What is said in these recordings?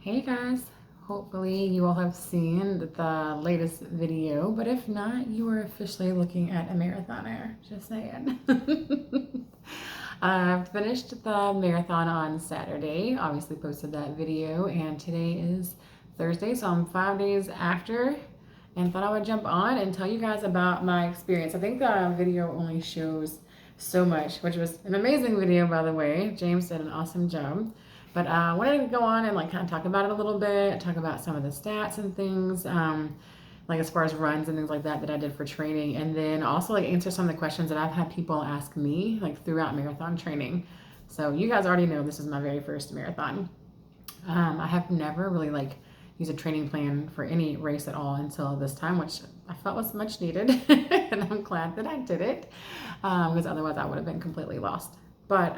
Hey guys, hopefully you all have seen the latest video, but if not, you are officially looking at a marathoner, just saying. I finished the marathon on Saturday, obviously posted that video, and today is Thursday, so I'm 5 days after, and thought I would jump on and tell you guys about my experience. I think the video only shows so much, which was an amazing video, by the way. James did an awesome job. But I wanted to go on and kind of talk about it a little bit, talk about some of the stats and things, like as far as runs and things like that I did for training, and then also answer some of the questions that I've had people ask me throughout marathon training. So you guys already know this is my very first marathon. I have never really used a training plan for any race at all until this time, which I felt was much needed, and I'm glad that I did it, because otherwise I would have been completely lost. But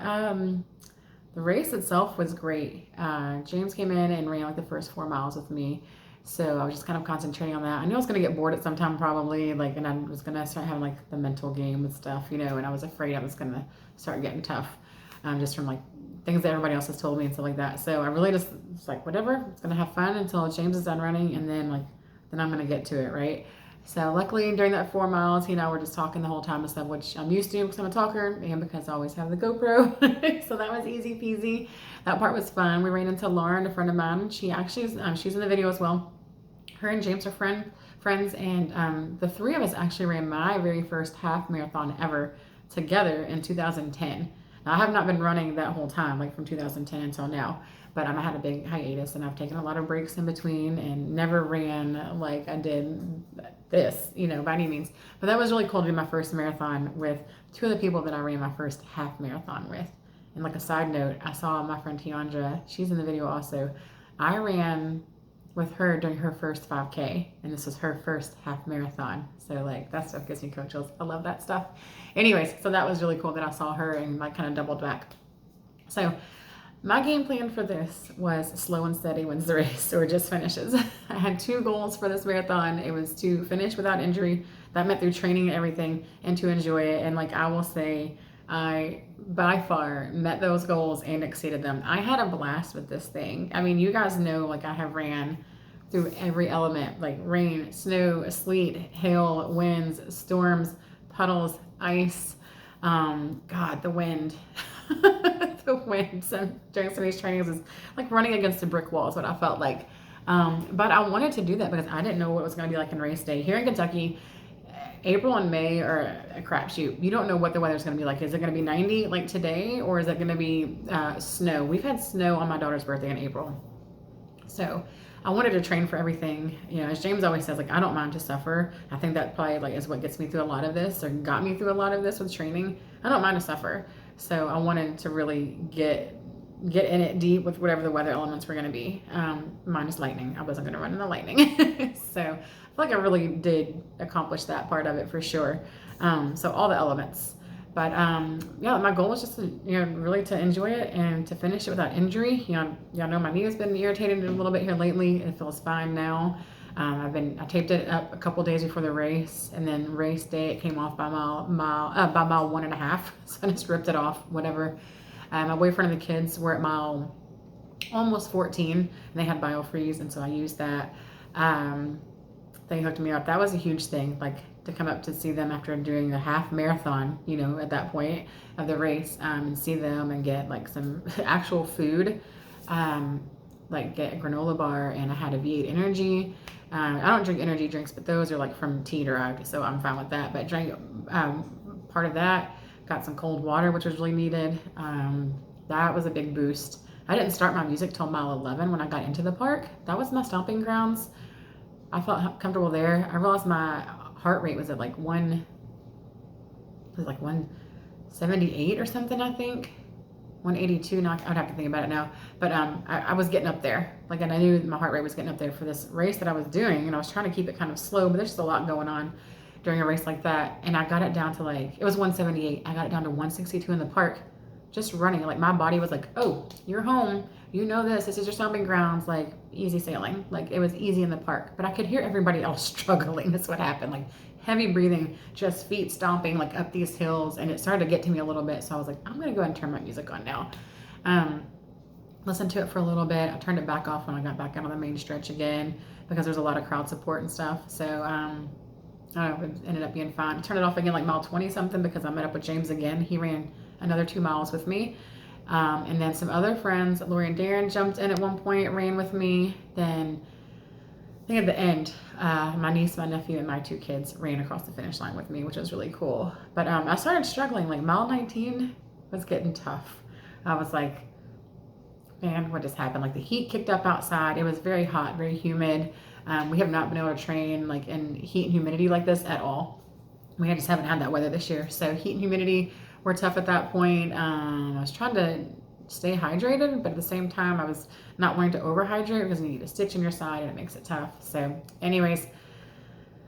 the race itself was great. James came in and ran the first 4 miles with me. So I was just kind of concentrating on that. I knew I was going to get bored at some time probably, and I was going to start having the mental game with stuff, and I was afraid I was going to start getting tough, just from things that everybody else has told me and stuff like that. So I really just was whatever, it's going to have fun until James is done running, and then I'm going to get to it, right? So luckily during that 4 miles, he and I were just talking the whole time and stuff, which I'm used to because I'm a talker and because I always have the GoPro. So that was easy peasy. That part was fun. We ran into Lauren, a friend of mine. She actually is, she's in the video as well. Her and James are friends, and the three of us actually ran my very first half marathon ever together in 2010. Now, I have not been running that whole time, from 2010 until now, but I had a big hiatus, and I've taken a lot of breaks in between and never ran like I did this, by any means. But that was really cool to do my first marathon with two of the people that I ran my first half marathon with. And a side note, I saw my friend Tiandra, she's in the video also. I ran with her during her first 5K, and this was her first half marathon. So that stuff gives me coach chills. I love that stuff. Anyways, so that was really cool that I saw her and kind of doubled back. So my game plan for this was slow and steady wins the race, or just finishes. I had two goals for this marathon. It was to finish without injury. That meant through training and everything, and to enjoy it. And I will say, I by far met those goals and exceeded them. I had a blast with this thing. I mean, you guys know, I have ran through every element, rain, snow, sleet, hail, winds, storms, puddles, ice, God, the wind. The wind. So during some of these trainings is running against a brick wall is what I felt like. But I wanted to do that because I didn't know what it was going to be like in race day. Here in Kentucky, April and May are a crapshoot. You don't know what the weather's going to be like. Is it going to be 90 like today, or is it going to be snow? We've had snow on my daughter's birthday in April. So I wanted to train for everything. As James always says, I don't mind to suffer. I think that probably is what gets me through a lot of this, or got me through a lot of this with training. I don't mind to suffer. So I wanted to really get in it deep with whatever the weather elements were going to be. Minus lightning. I wasn't going to run in the lightning. So I feel I really did accomplish that part of it for sure. So all the elements. But yeah, my goal was just to, really to enjoy it and to finish it without injury. Y'all know my knee has been irritated a little bit here lately. It feels fine now. I taped it up a couple days before the race, and then race day it came off by mile 1.5. So I just ripped it off, whatever. My boyfriend and the kids were at mile almost 14, and they had biofreeze, and so I used that. They hooked me up. That was a huge thing, to come up to see them after doing the half marathon, at that point of the race, and see them and get some actual food, get a granola bar, and I had a V8 energy. I don't drink energy drinks, but those are from tea derived, so I'm fine with that. But drank part of that, got some cold water, which was really needed. That was a big boost. I didn't start my music till mile 11 when I got into the park. That was my stomping grounds. I felt comfortable there. I realized my heart rate was at 178 or something, I think. 182. Now I'd have to think about it now. But I was getting up there. And I knew my heart rate was getting up there for this race that I was doing, and I was trying to keep it kind of slow, but there's just a lot going on during a race like that. And I got it down to it was 178. I got it down to 162 in the park, just running. My body was oh, you're home. You know this is your stomping grounds, easy sailing. It was easy in the park. But I could hear everybody else struggling. That's what happened. Heavy breathing, just feet stomping up these hills. And it started to get to me a little bit. So I was I'm going to go ahead and turn my music on now. listened to it for a little bit. I turned it back off when I got back out on the main stretch again because there's a lot of crowd support and stuff. So I don't know, it ended up being fine. I turned it off again like mile 20 something because I met up with James again. He ran another 2 miles with me. And then some other friends, Lori and Darren, jumped in at one point, ran with me. Then I think at the end, my niece, my nephew, and my 2 kids ran across the finish line with me, which was really cool. But I started struggling. Like mile 19 was getting tough. I was like, man, what just happened? Like the heat kicked up outside. It was very hot, very humid. We have not been able to train like in heat and humidity like this at all. We just haven't had that weather this year. So heat and humidity were tough at that point. I was trying to stay hydrated, but at the same time, I was not wanting to overhydrate because you need a stitch in your side and it makes it tough. So anyways,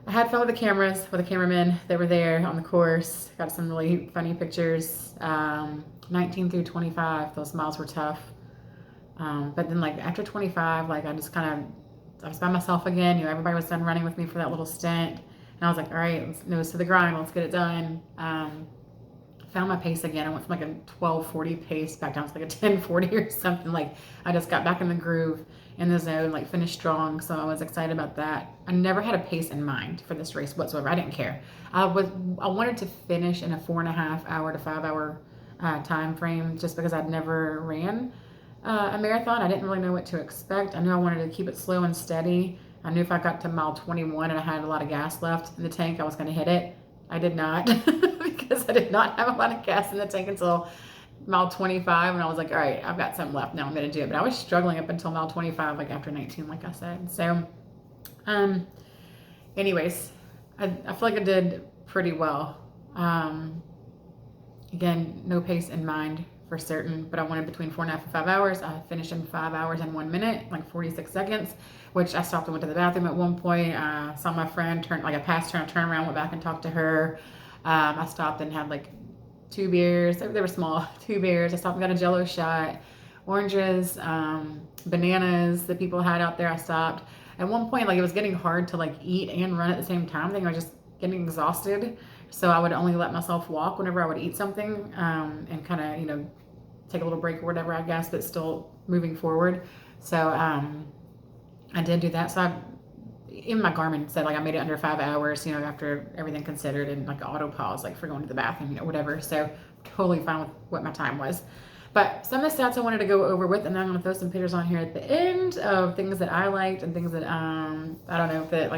I had fun with the cameras, with the cameramen that were there on the course. Got some really funny pictures. 19 through 25, those miles were tough. But then like after 25, like I was by myself again. You know, everybody was done running with me for that little stint. And I was like, all right, let's nose to the grind. Let's get it done. Found my pace again. I went from like a 12:40 pace back down to like a 10:40 or something. Like I just got back in the groove, in the zone, like finished strong. So I was excited about that. I never had a pace in mind for this race whatsoever. I didn't care. I wanted to finish in a 4.5 hour to 5 hour time frame just because I'd never ran a marathon. I didn't really know what to expect. I knew I wanted to keep it slow and steady. I knew if I got to mile 21 and I had a lot of gas left in the tank, I was going to hit it. I did not because I did not have a lot of gas in the tank until mile 25. And I was like, all right, I've got some left. Now I'm going to do it. But I was struggling up until mile 25, like after 19, like I said. So anyways, I feel like I did pretty well. Again, no pace in mind for certain, but I wanted between 4.5 and 5 hours. I finished in 5 hours and 1 minute, like 46 seconds, which I stopped and went to the bathroom at one point. Saw my friend I passed her and turned around, went back and talked to her. I stopped and had like 2 beers. They were small, 2 beers. I stopped and got a Jello shot, oranges, bananas that people had out there. I stopped. At one point, like it was getting hard to like eat and run at the same time. I think I was just getting exhausted. So I would only let myself walk whenever I would eat something and kind of, you know, take a little break or whatever, I guess, but still moving forward. So I did do that. So in my Garmin said like I made it under 5 hours, you know, after everything considered, and like auto pause, like for going to the bathroom, you know, whatever. So totally fine with what my time was. But some of the stats I wanted to go over with, and then I'm going to throw some pictures on here at the end of things that I liked and things that I don't know, that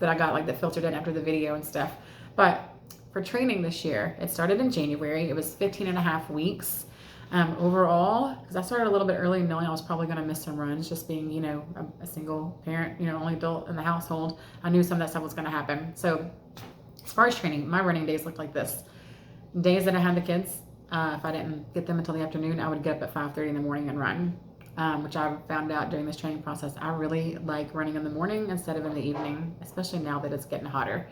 I got like that filtered in after the video and stuff. But for training this year, it started in January. It was 15.5 weeks overall, because I started a little bit early, knowing I was probably going to miss some runs, just being, you know, a single parent, you know, only adult in the household. I knew some of that stuff was going to happen. So as far as training, my running days looked like this. Days that I had the kids, if I didn't get them until the afternoon, I would get up at 5:30 in the morning and run, which I found out during this training process. I really like running in the morning instead of in the evening, especially now that it's getting hotter.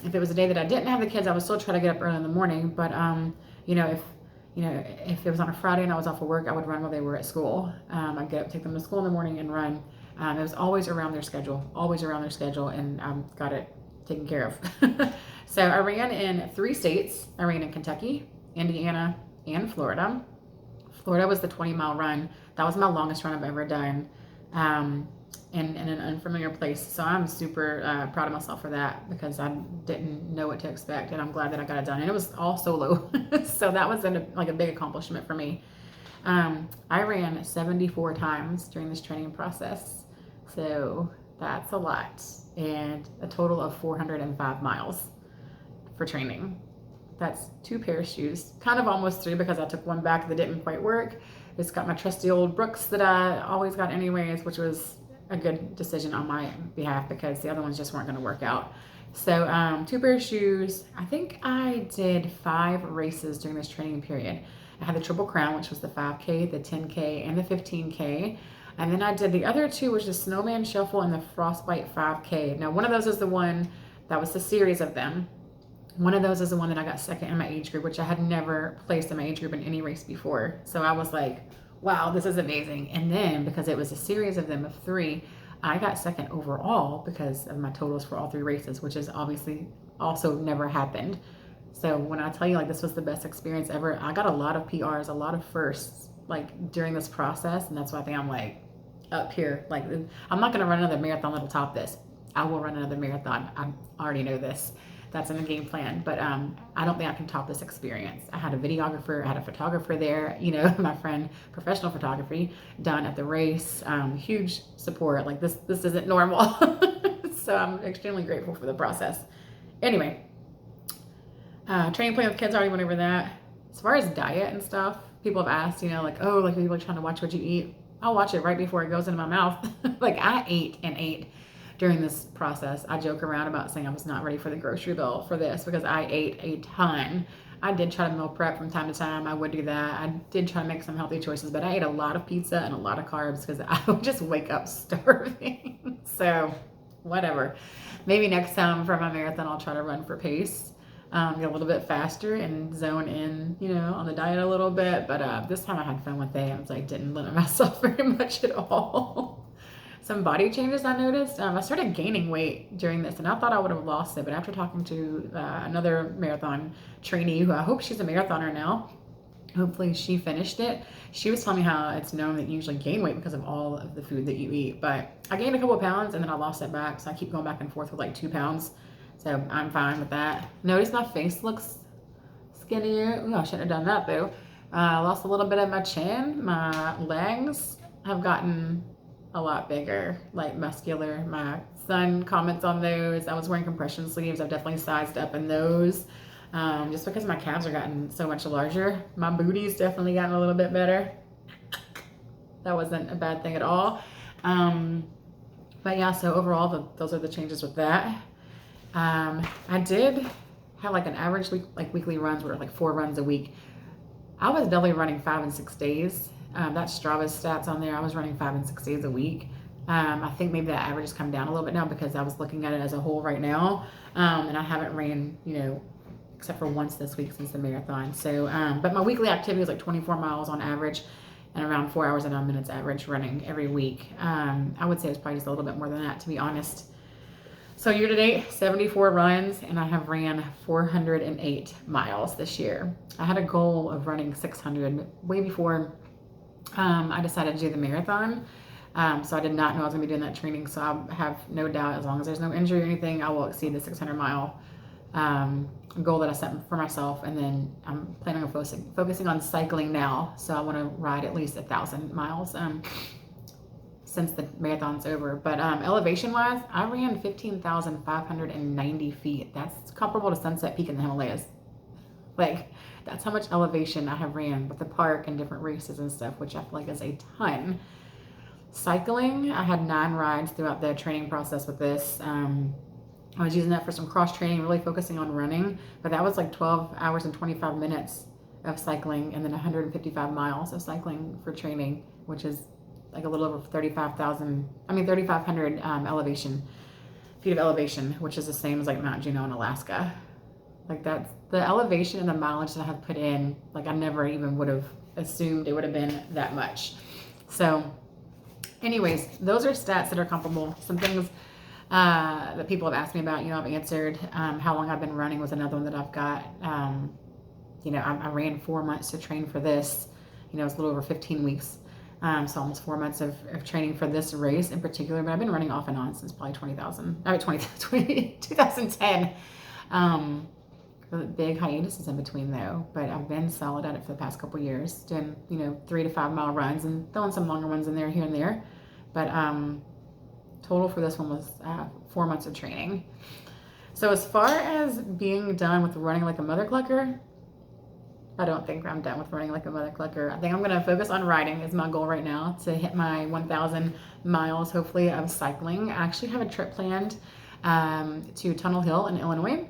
If it was a day that I didn't have the kids, I would still try to get up early in the morning. But if it was on a Friday and I was off of work, I would run while they were at school. I'd get up, take them to school in the morning, and run. It was always around their schedule, and got it taken care of. So I ran in 3 states. I ran in Kentucky, Indiana, and Florida. Florida was the 20-mile run. That was my longest run I've ever done. In an unfamiliar place. So I'm super proud of myself for that, because I didn't know what to expect, and I'm glad that I got it done. And it was all solo. So that was a big accomplishment for me. I ran 74 times during this training process. So that's a lot. And a total of 405 miles for training. That's 2 pairs of shoes, kind of almost 3 because I took one back that didn't quite work. Just got my trusty old Brooks that I always got anyways, which was a good decision on my behalf because the other ones just weren't going to work out. So 2 pairs of shoes. I think I did 5 races during this training period. I had the Triple Crown, which was the 5K, the 10K, and the 15K. And then I did the other 2, which is the Snowman Shuffle and the Frostbite 5K. Now, one of those is the one that was the series of them. One of those is the one that I got second in my age group, which I had never placed in my age group in any race before. So I was like, wow, this is amazing. And then because it was a series of them of 3, I got second overall because of my totals for all 3 races, which is obviously also never happened. So when I tell you like this was the best experience ever, I got a lot of PRs, a lot of firsts like during this process, and that's why I think I'm like up here. Like, I'm not going to run another marathon that'll top this. I will run another marathon. I already know this. That's in the game plan. But I don't think I can top this experience. I had a videographer, I had a photographer there, you know, my friend, professional photography done at the race. Huge support. Like, this isn't normal. So I'm extremely grateful for the process. Anyway, training plan with kids, I already went over that. As far as diet and stuff, people have asked, you know, like, oh, like people are trying to watch what you eat. I'll watch it right before it goes into my mouth. Like, I ate and ate during this process. I joke around about saying I was not ready for the grocery bill for this because I ate a ton. I did try to meal prep from time to time. I would do that. I did try to make some healthy choices, but I ate a lot of pizza and a lot of carbs because I would just wake up starving. So whatever. Maybe next time for my marathon, I'll try to run for pace. Get a little bit faster and zone in, you know, on the diet a little bit. But this time I had fun with it. I was like, didn't limit myself very much at all. Some body changes I noticed. I started gaining weight during this, and I thought I would have lost it. But after talking to another marathon trainee, who I hope she's a marathoner now, hopefully she finished it, she was telling me how it's known that you usually gain weight because of all of the food that you eat. But I gained a couple of pounds, and then I lost it back. So I keep going back and forth with like 2 pounds. So I'm fine with that. Notice my face looks skinnier. Ooh, I shouldn't have done that though. I lost a little bit of my chin. My legs have gotten a lot bigger, like muscular. My son comments on those. I was wearing compression sleeves. I've definitely sized up in those. Just because my calves are gotten so much larger. My booty's definitely gotten a little bit better. That wasn't a bad thing at all. But yeah, so overall, those are the changes with that. I did have like an average week, like weekly runs were like 4 runs a week. I was definitely running 5 and 6 days. That's Strava's stats on there. I was running 5 and 6 days a week. I think maybe that average has come down a little bit now because I was looking at it as a whole right now. And I haven't ran, you know, except for once this week since the marathon. So, but my weekly activity was like 24 miles on average and around 4 hours and 9 minutes average running every week. I would say it's probably just a little bit more than that, to be honest. So year to date, 74 runs, and I have ran 408 miles this year. I had a goal of running 600 way before I decided to do the marathon. So I did not know I was going to be doing that training. So I have no doubt, as long as there's no injury or anything, I will exceed the 600 mile goal that I set for myself. And then I'm planning on focusing on cycling now. So I want to ride at least 1,000 miles since the marathon's over. But elevation wise, I ran 15,590 feet. That's comparable to Sunset Peak in the Himalayas. Like, that's how much elevation I have ran with the park and different races and stuff, which I feel like is a ton. Cycling, I had 9 rides throughout the training process with this. I was using that for some cross training, really focusing on running, but that was like 12 hours and 25 minutes of cycling, and then 155 miles of cycling for training, which is like a little over 3,500 feet of elevation, which is the same as like Mount Juneau in Alaska. Like, that's the elevation and the mileage that I have put in. Like, I never even would have assumed it would have been that much. So anyways, those are stats that are comparable. Some things that people have asked me about, you know, I've answered. How long I've been running was another one that I've got. You know, I ran 4 months to train for this. You know, it's a little over 15 weeks. So almost 4 months of training for this race in particular, but I've been running off and on since probably 2010. Big hiatuses in between though, but I've been solid at it for the past couple years, doing, you know, 3 to 5 mile runs and throwing some longer ones in there here and there. But total for this one was 4 months of training. So as far as being done with running like a mother clucker, I don't think I'm done with running like a mother clucker. I think I'm going to focus on riding is my goal right now, to hit my 1,000 miles, hopefully, of cycling. I actually have a trip planned to Tunnel Hill in Illinois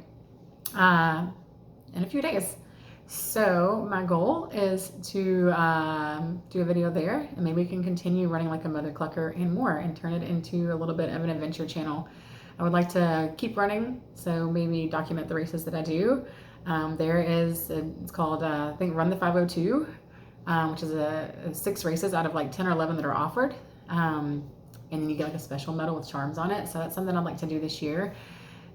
in a few days. So my goal is to do a video there, and maybe we can continue running like a mother clucker and more, and turn it into a little bit of an adventure channel. I would like to keep running, so maybe document the races that I do. There is, it's called, I think, Run the 502, which is 6 races out of like 10 or 11 that are offered. And then you get like a special medal with charms on it. So that's something I'd like to do this year.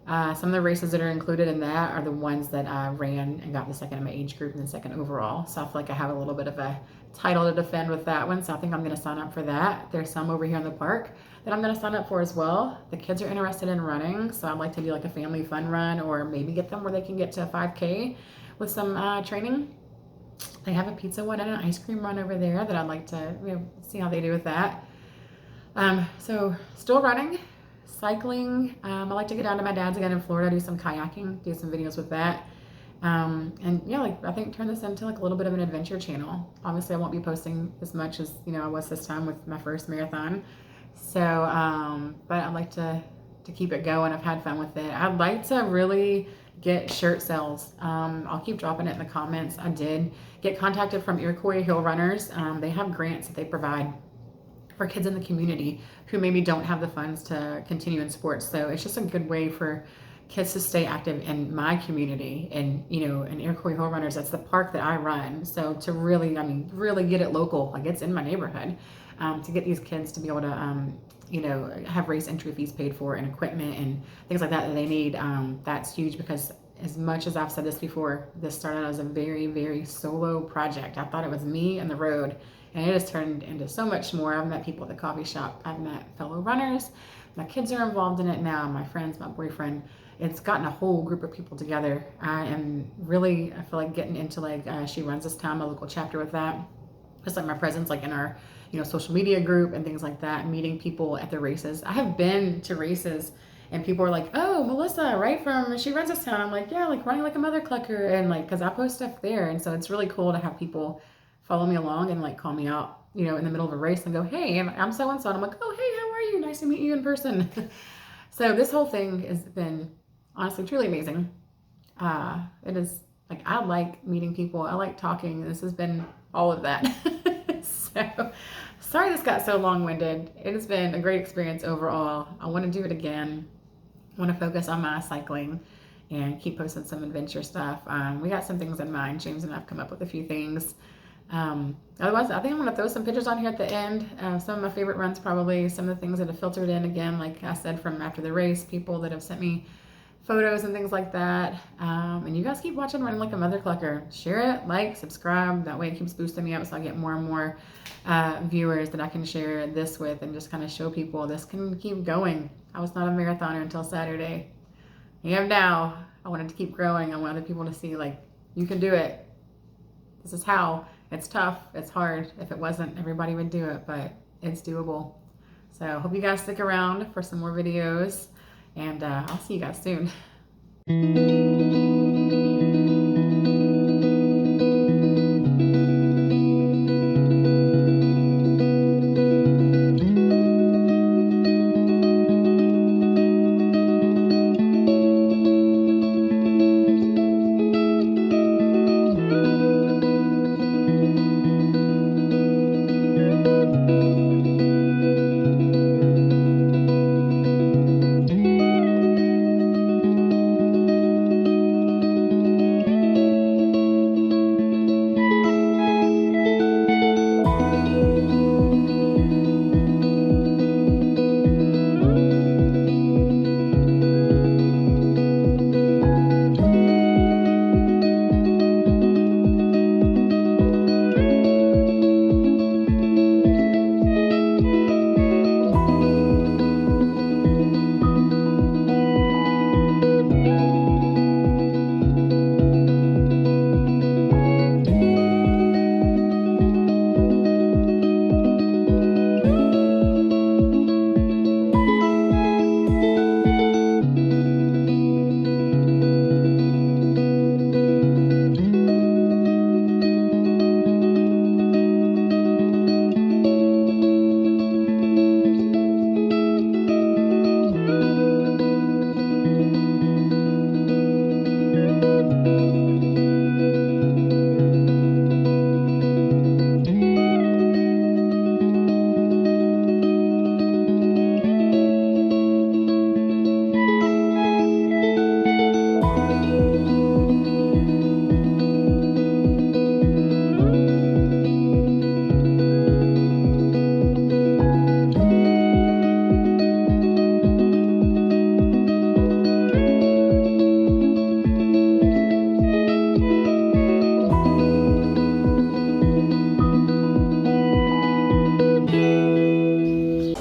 Some of the races that are included in that are the ones that I ran and got the second in my age group and then second overall. So I feel like I have a little bit of a title to defend with that one, so I think I'm going to sign up for that. There's some over here in the park that I'm going to sign up for as well. The kids are interested in running, so I'd like to do like a family fun run, or maybe get them where they can get to a 5K with some training. They have a pizza one and an ice cream run over there that I'd like to, see how they do with that. So still running, cycling. I like to get down to my dad's again in Florida, do some kayaking, do some videos with that. And yeah, like I think turn this into like a little bit of an adventure channel. Obviously I won't be posting as much as, I was this time with my first marathon. So, but I'd like to keep it going. I've had fun with it. I'd like to really get shirt sales. I'll keep dropping it in the comments. I did get contacted from Iroquois Hill Runners. They have grants that they provide for kids in the community who maybe don't have the funds to continue in sports. So it's just a good way for kids to stay active in my community. And, in Iroquois Hill Runners, that's the park that I run. So to really, really get it local, like it's in my neighborhood, to get these kids to be able to, have race entry fees paid for and equipment and things like that they need. That's huge, because as much as I've said this before, this started as a very, very solo project. I thought it was me and the road, and it has turned into so much more. I've met people at the coffee shop. I've met fellow runners. My kids are involved in it now. My friends, my boyfriend. It's gotten a whole group of people together. I feel like getting into like She Runs This Town, my local chapter with that. Just like my presence like in our, social media group and things like that, meeting people at the races. I have been to races and people are like, oh, Melissa, right from She Runs This Town. I'm like, yeah, like running like a mother clucker, and like, cause I post stuff there. And so it's really cool to have people follow me along and like call me out, in the middle of a race and go, hey, I'm so-and-so. And I'm like, oh, hey, how are you? Nice to meet you in person. So this whole thing has been honestly, truly amazing. It is like, I like meeting people. I like talking. This has been all of that. So sorry this got so long-winded. It has been a great experience overall. I want to do it again. I want to focus on my cycling and keep posting some adventure stuff. We got some things in mind. James and I've come up with a few things. Otherwise, I think I'm going to throw some pictures on here at the end. Some of my favorite runs, probably some of the things that have filtered in again, like I said, from after the race, people that have sent me photos and things like that. And you guys keep watching Running Like a Mother Clucker. Share it, like, subscribe. That way it keeps boosting me up, so I get more and more viewers that I can share this with, and just kind of show people this can keep going. I was not a marathoner until Saturday. I am now. I wanted to keep growing. I want other people to see, like, you can do it. This is how. It's tough. It's hard. If it wasn't, everybody would do it, but it's doable. So I hope you guys stick around for some more videos, and I'll see you guys soon.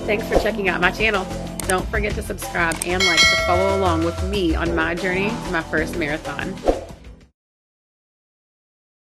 Thanks for checking out my channel. Don't forget to subscribe and like to follow along with me on my journey to my first marathon.